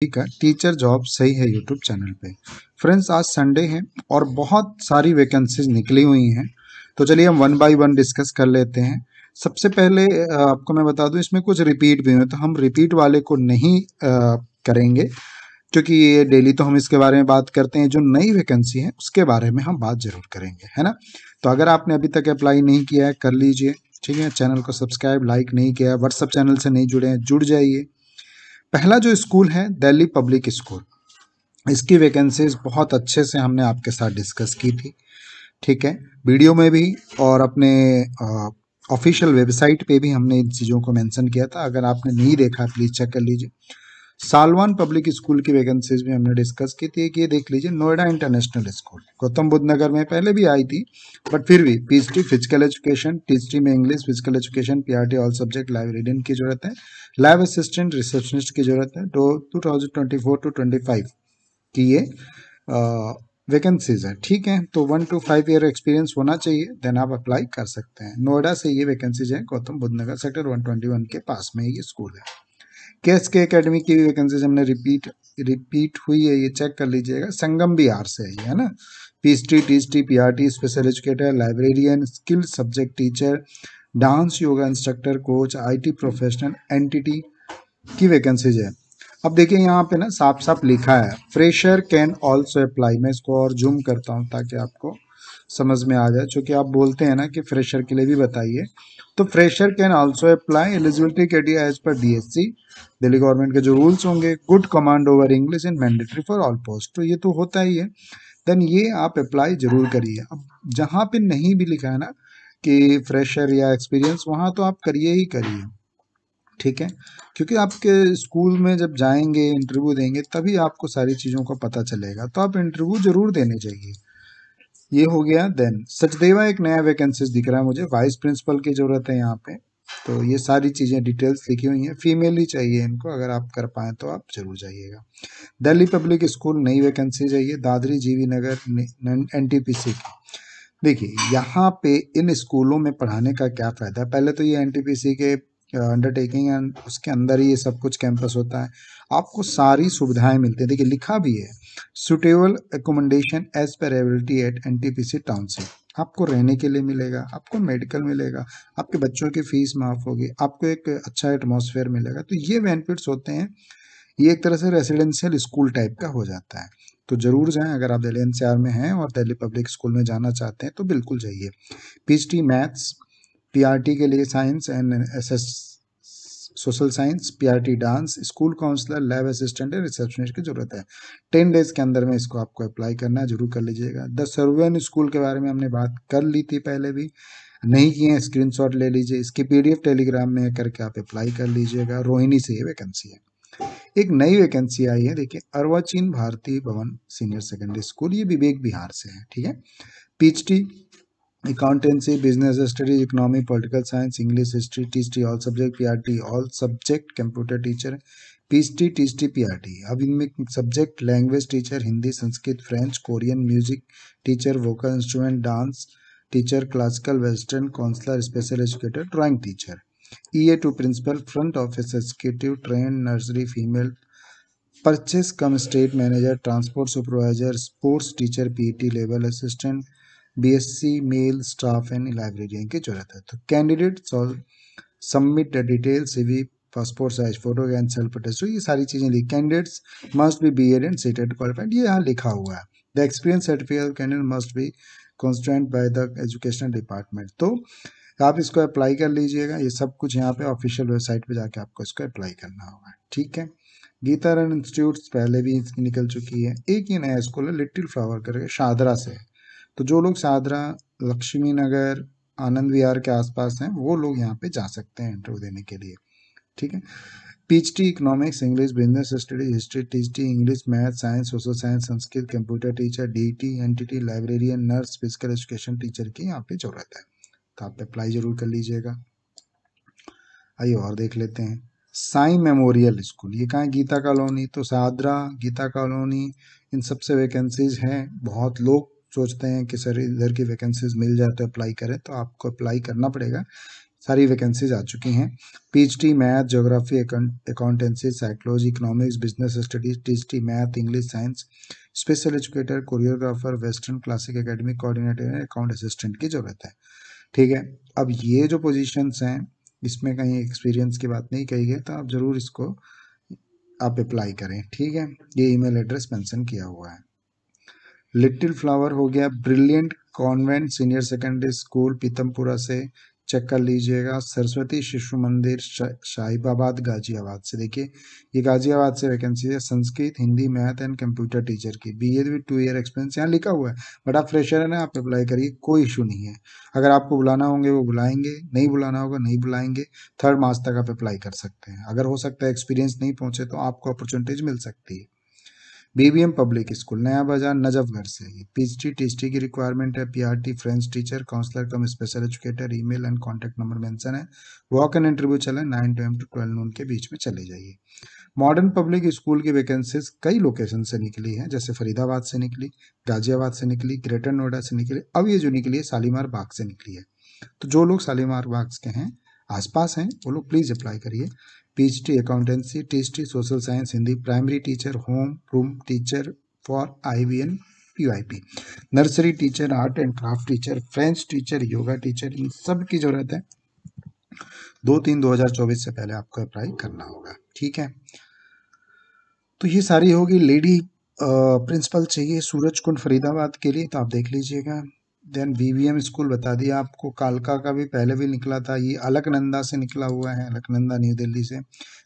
ठीक है, teacher job सही है यूट्यूब चैनल पे। फ्रेंड्स, आज संडे है और बहुत सारी वैकेंसीज निकली हुई हैं, तो चलिए हम वन बाय वन डिस्कस कर लेते हैं। सबसे पहले आपको मैं बता दूं, इसमें कुछ रिपीट भी हुए, तो हम रिपीट वाले को नहीं करेंगे, क्योंकि ये डेली तो हम इसके बारे में बात करते हैं। जो नई वैकेंसी है उसके बारे में हम बात जरूर करेंगे, है ना। तो अगर आपने अभी तक अप्लाई नहीं किया है, कर लीजिए, ठीक है। चैनल को सब्सक्राइब, लाइक नहीं किया है, व्हाट्सअप चैनल से नहीं जुड़े हैं, जुड़ जाइए। पहला जो स्कूल है दिल्ली पब्लिक स्कूल, इसकी वैकेंसीज बहुत अच्छे से हमने आपके साथ डिस्कस की थी, ठीक है। वीडियो में भी और अपने ऑफिशियल वेबसाइट पे भी हमने इन चीज़ों को मेंशन किया था। अगर आपने नहीं देखा प्लीज़ चेक कर लीजिए। सालवान पब्लिक स्कूल की वैकेंसीज भी हमने डिस्कस की थी। एक ये देख लीजिए, नोएडा इंटरनेशनल स्कूल, गौतम बुद्ध नगर में पहले भी आई थी, बट फिर भी पीएचडी फिजिकल एजुकेशन, टीएचडी में English, physical education, PRT all subject, librarian की जरूरत है, लैब असिस्टेंट, रिसेप्शनिस्ट की जरूरत है। 2024 टू 25 की ये वैकेंसीज है, ठीक है। तो 1 to 5 ईयर एक्सपीरियंस होना चाहिए, देन आप अप्लाई कर सकते हैं। नोएडा से ये वैकेंसीज है, गौतम बुद्ध नगर सेक्टर 121 के पास में ये स्कूल है। केएस के एकेडमी की वैकेंसीज हमने रिपीट हुई है, ये चेक कर लीजिएगा। संगम बिहार से है ये, है ना। PGT, THD, PRT, special educator, librarian, skill subject teacher, dance yoga instructor, coach, IT professional, NTT की वैकेंसीज है। अब देखिए यहाँ पे ना साफ साफ लिखा है, फ्रेशर कैन ऑल्सो अप्लाई। मैं इसको और जूम करता हूँ ताकि आपको समझ में आ जाए, क्योंकि आप बोलते हैं ना कि फ्रेशर के लिए भी बताइए। तो fresher can also apply, eligibility criteria as पर डीएससी, दिल्ली गवर्नमेंट के जो रूल्स होंगे, good command over English and mandatory for all post, तो ये तो होता ही है। देन ये आप अप्लाई जरूर करिए। अब जहाँ पे नहीं भी लिखा है ना कि फ्रेशर या एक्सपीरियंस, वहाँ तो आप करिए ही करिए, ठीक है। क्योंकि आपके स्कूल में जब जाएंगे, इंटरव्यू देंगे, तभी आपको सारी चीज़ों का पता चलेगा, तो आप इंटरव्यू जरूर देने चाहिए। ये हो गया। देन सचदेवा एक नया वैकेंसीज दिख रहा है मुझे, वाइस प्रिंसिपल की जरूरत है यहाँ पे। तो ये सारी चीज़ें डिटेल्स लिखी हुई हैं, फीमेल ही चाहिए इनको, अगर आप कर पाएँ तो आप जरूर जाइएगा। दिल्ली पब्लिक स्कूल नई वैकेंसी चाहिए, दादरी जीवी नगर एनटीपीसी की। देखिए यहाँ पे इन स्कूलों में पढ़ाने का क्या फ़ायदा है। पहले तो ये एनटीपीसी के अंडरटेकिंग एंड उसके अंदर ही ये सब कुछ कैंपस होता है, आपको सारी सुविधाएं मिलती है। देखिए लिखा भी है, सुटेबल एकोमोडेशन एज पर एबिलिटी एट एनटीपीसी टाउनशिप। आपको रहने के लिए मिलेगा, आपको मेडिकल मिलेगा, आपके बच्चों की फीस माफ होगी, आपको एक अच्छा एटमॉस्फेयर मिलेगा। तो ये बेनिफिट्स होते हैं, ये एक तरह से रेसिडेंशियल स्कूल टाइप का हो जाता है। तो जरूर जाएं, अगर आप दिल्ली एनसीआर में हैं और दिल्ली पब्लिक स्कूल में जाना चाहते हैं तो बिल्कुल जाइए। पीएचडी मैथ्स, पीआरटी के लिए science and SS social science, PRT dance, school counsellor, lab assistant and receptionist की जरूरत है। 10 डेज के अंदर में इसको आपको अप्लाई करना है, जरूर कर लीजिएगा। द सर्वन स्कूल के बारे में हमने बात कर ली थी पहले भी, नहीं किए स्क्रीनशॉट ले लीजिए, इसकी पीडीएफ टेलीग्राम में करके आप अप्लाई कर लीजिएगा। रोहिणी से ये वैकेंसी है। एक नई वैकेंसी आई है, देखिए, अर्वाचीन भारती भवन सीनियर सेकेंडरी स्कूल, ये विवेक बिहार से है, ठीक है। PGT accountancy, business studies, economy, political science, English, history, TGT all subject, PRT all subject, computer teacher, PGT, THD, PRT. अब इनमें subject language teacher, Hindi, Sanskrit, French, Korean, music teacher, vocal instrument, dance teacher, classical, western, counsellor, special educator, drawing teacher. EA to principal, front office executive, train, nursery female, purchase cum state manager, transport supervisor, sports teacher, PT level assistant, BSc male staff and librarian की जरूरत है। तो candidate submit the detail CV, passport size photo and self attest, ये सारी चीजें लिखी। Candidates must be BEd and CTET qualified, ये यहाँ लिखा हुआ है। The experience certificate candidate must be constant by the educational department. तो आप इसको अप्लाई कर लीजिएगा, ये सब कुछ यहाँ पे ऑफिशियल वेबसाइट पे जाके आपको इसको अप्लाई करना होगा, ठीक है। गीता रन इंस्टीट्यूट पहले भी इसकी निकल चुकी है। एक ही नया स्कूल है, लिटिल फ्लावर करके, शादरा से। तो जो लोग शादरा, लक्ष्मी नगर, आनंद विहार के आसपास हैं, वो लोग यहाँ पे जा सकते हैं इंटरव्यू देने के लिए, ठीक है। PGT economics, English, business study, history, TGT English, math, science, social science, Sanskrit, computer teacher, DT, NTT, librarian, nurse, physical education teacher की यहाँ पे जरूरत है। तो आप अप्लाई जरूर कर लीजिएगा। आइए और देख लेते हैं। साई मेमोरियल स्कूल, ये कहाँ है? गीता कॉलोनी। तो सादरा, गीता कॉलोनी, इन सब से वैकेंसीज हैं। बहुत लोग सोचते हैं कि सर इधर की वैकेंसीज मिल जाए तो अप्लाई करें, तो आपको अप्लाई करना पड़ेगा। सारी वैकेंसीज आ चुकी हैं। PhD math, geography, accountancy, psychology, economics, business studies, THD math, English, science, special educator, choreographer, western classic academic coordinator, account assistant की जरूरत है। ठीक है, अब ये जो पोजीशंस हैं इसमें कहीं एक्सपीरियंस की बात नहीं कही गई, तो आप जरूर इसको आप अप्लाई करें। ठीक है, ये ईमेल एड्रेस मेंशन किया हुआ है। लिटिल फ्लावर हो गया, brilliant convent senior secondary school Pitampura से, चेक कर लीजिएगा। सरस्वती शिशु मंदिर शाहिबाबाद गाजियाबाद से, देखिए ये गाजियाबाद से वैकेंसी है। Sanskrit, Hindi, math and computer teacher की, बीए विद 2 ईयर एक्सपीरियंस यहाँ लिखा हुआ है, बट आप फ्रेशर है ना, आप अप्लाई करिए, कोई इशू नहीं है। अगर आपको बुलाना होंगे वो बुलाएंगे, नहीं बुलाना होगा नहीं बुलाएंगे। 3 मार्च तक आप अप्लाई कर सकते हैं। अगर हो सकता है एक्सपीरियंस नहीं पहुंचे तो आपको अपॉर्चुनिटीज मिल सकती है। बीबीएम पब्लिक स्कूल नया बाजार नजफगढ़ से, पीएचडी टीएचडी की रिक्वायरमेंट है। PRT French teacher, counsellor cum special educator, email and contact number mention है। वॉक एन इंटरव्यू चले 9 AM to 12 नून के बीच में चले जाइए। मॉडर्न पब्लिक स्कूल की वैकेंसीज कई लोकेशन से निकली है, जैसे फरीदाबाद से निकली, गाजियाबाद से निकली, ग्रेटर नोएडा से निकली, अब ये जो निकली है शालीमार बाग से निकली है। तो जो लोग शालीमार बाग के हैं, आसपास हैं, वो लोग प्लीज अप्लाई करिए। PhD accountancy, THD social science Hindi, primary teacher, home room teacher for IVN PYP, nursery teacher, art and craft teacher, French teacher, yoga teacher, इन सब की जरूरत है। 2/3/2024 से पहले आपको अप्लाई करना होगा। ठीक है, तो ये सारी होगी। लेडी प्रिंसिपल चाहिए सूरज कुंड फरीदाबाद के लिए, तो आप देख लीजिएगा। देन बीवीएम स्कूल बता दिया आपको, कालका का भी पहले भी निकला था, ये अलकनंदा से निकला हुआ है, अलकनंदा न्यू दिल्ली से।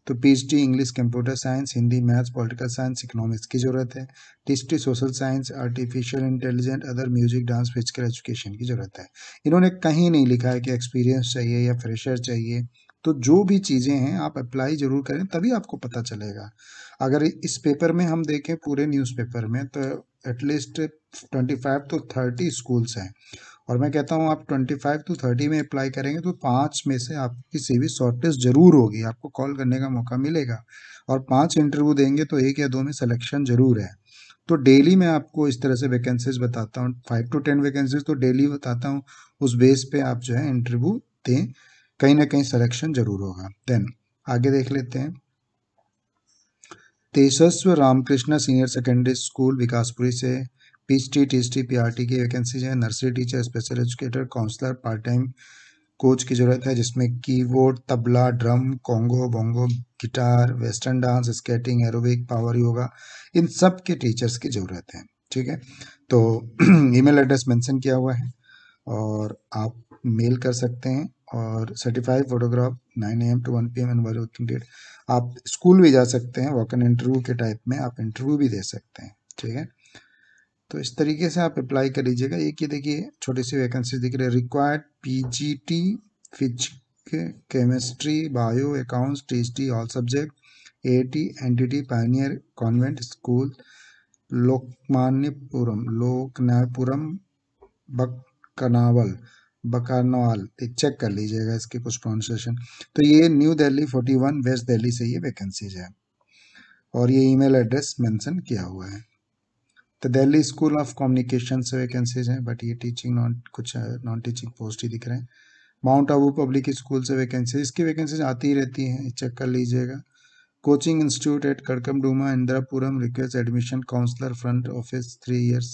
तो PhD English, computer science, Hindi, maths, political science, economics की जरूरत है। THD social science, artificial intelligence, other music, dance, physical education की जरूरत है। इन्होंने कहीं नहीं लिखा है कि एक्सपीरियंस चाहिए या फ्रेशर चाहिए। तो जो भी चीज़ें हैं आप अप्लाई जरूर करें, तभी आपको पता चलेगा। अगर इस पेपर में हम देखें पूरे न्यूज़पेपर में, तो एटलीस्ट 25 to 30 स्कूल्स हैं, और मैं कहता हूँ आप 25 to 30 में अप्लाई करेंगे तो 5 में से आपकी सीवी शॉर्टलिस्ट जरूर होगी, आपको कॉल करने का मौका मिलेगा। और 5 इंटरव्यू देंगे तो 1 या 2 में सिलेक्शन जरूर है। तो डेली मैं आपको इस तरह से वैकेंसीज बताता हूँ, 5 to 10 वैकेंसीज तो डेली बताता हूँ। उस बेस पे आप जो है इंटरव्यू दें, कहीं ना कहीं सिलेक्शन जरूर होगा। देन आगे देख लेते हैं। Tejasv Ramakrishna senior secondary school Vikaspuri से, पीएचडी टीएचडी पीआरटी की वैकेंसीज है। Nursery teacher, special educator, counsellor, part time coach की जरूरत है, जिसमें keyboard, tabla, drum, conga, bongo, guitar, western dance, skating, aerobic, power yoga, इन सब के टीचर्स की जरूरत है। ठीक है, तो ईमेल एड्रेस मेंशन किया हुआ है और आप मेल कर सकते हैं। और certified photograph 9 AM to 1 PM and working date. आप स्कूल भी जा सकते हैं, वॉक इन इंटरव्यू के टाइप में आप इंटरव्यू भी दे सकते हैं। ठीक है, तो इस तरीके से आप अप्लाई कर लीजिएगा। एक ये देखिए छोटी सी वैकेंसी दिख रही है, required PGT physics, chemistry, bio, accounts, THD all subject, AT, NTT, pioneer convent school, Loknaypuram, Baknawal, Bakanwal, एक चेक कर लीजिएगा इसके कुछ प्रोनाउंसिएशन। तो ये न्यू दिल्ली 41 वेस्ट दिल्ली से ये वैकेंसीज है, और ये ईमेल एड्रेस मेंशन किया हुआ है। तो दिल्ली स्कूल ऑफ कम्युनिकेशन से वैकेंसीज हैं, बट ये टीचिंग नॉन टीचिंग पोस्ट ही दिख रहे हैं। माउंट आबू पब्लिक स्कूल से वैकेंसी, इसकी वैकेंसीज आती ही रहती हैं, चेक कर लीजिएगा। Coaching institute at Karkardooma, Indirapuram, request admission, counsellor, front office 3 years,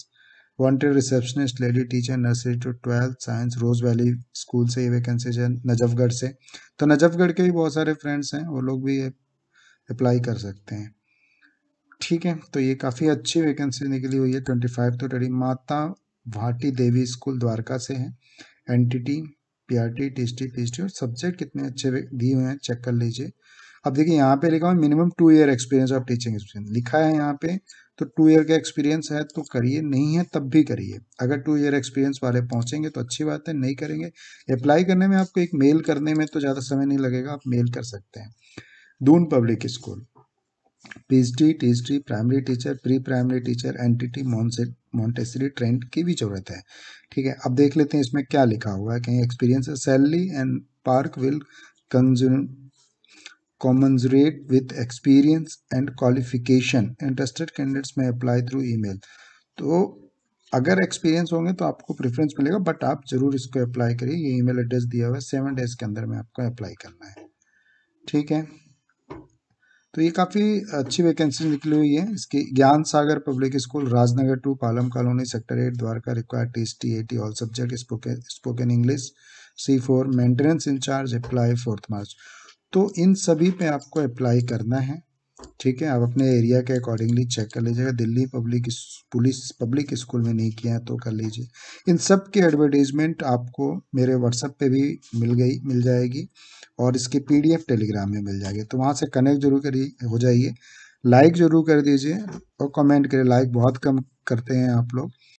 wanted receptionist, lady teacher, nursery to 12th science, rose valley school से ये वैकेंसीज है, नजफगढ़ से। तो नजफगढ़ के भी बहुत सारे फ्रेंड्स हैं, वो लोग भी अप्लाई कर सकते हैं। ठीक है, तो ये काफ़ी अच्छी वैकेंसी निकली हुई है। 25 to 30 माता भाटी देवी स्कूल द्वारका से है। एनटीटी, पीआरटी, टीएसटी, पीएचडी, और सब्जेक्ट कितने अच्छे दिए हुए हैं, चेक कर लीजिए। अब देखिए यहाँ पे लिखा हुआ minimum 2 year experience of teaching experience लिखा है यहाँ पे, तो 2 year का एक्सपीरियंस है तो करिए, नहीं है तब भी करिए। अगर 2 year एक्सपीरियंस वाले पहुंचेंगे तो अच्छी बात है, नहीं करेंगे अप्लाई करने में आपको एक मेल करने में तो ज़्यादा समय नहीं लगेगा, आप मेल कर सकते हैं। Doon public school, PGT TGT primary teacher, pre primary teacher, NTT Montessori trained की भी जरूरत है। ठीक है, अब देख लेते हैं इसमें क्या लिखा हुआ है, कहीं एक्सपीरियंस है। Salary and park will commensurate with experience and qualification, interested candidates may apply through email। तो अगर एक्सपीरियंस होंगे तो आपको प्रेफरेंस मिलेगा, बट आप जरूर इसको अप्लाई करिए। ये ईमेल एड्रेस दिया हुआ है, 7 डेज के अंदर में आपको अप्लाई करना है। ठीक है, तो ये काफ़ी अच्छी वैकेंसी निकली हुई है इसकी। Gyan Sagar public school, Rajnagar 2, Palam colony, sector 8, Dwarka. Required TST 80 all subject, spoken English C4, maintenance incharge, apply 4 March. तो इन सभी पे आपको अप्लाई करना है। ठीक है, आप अपने एरिया के अकॉर्डिंगली चेक कर लीजिएगा। दिल्ली पब्लिक स्कूल में नहीं किया है तो कर लीजिए। इन सब की एडवर्टीजमेंट आपको मेरे व्हाट्सएप पे भी मिल जाएगी, और इसकी PDF टेलीग्राम में मिल जाएगी, तो वहाँ से कनेक्ट जरूर करिए, हो जाइए। लाइक जरूर कर दीजिए और कमेंट करिए। लाइक बहुत कम करते हैं आप लोग।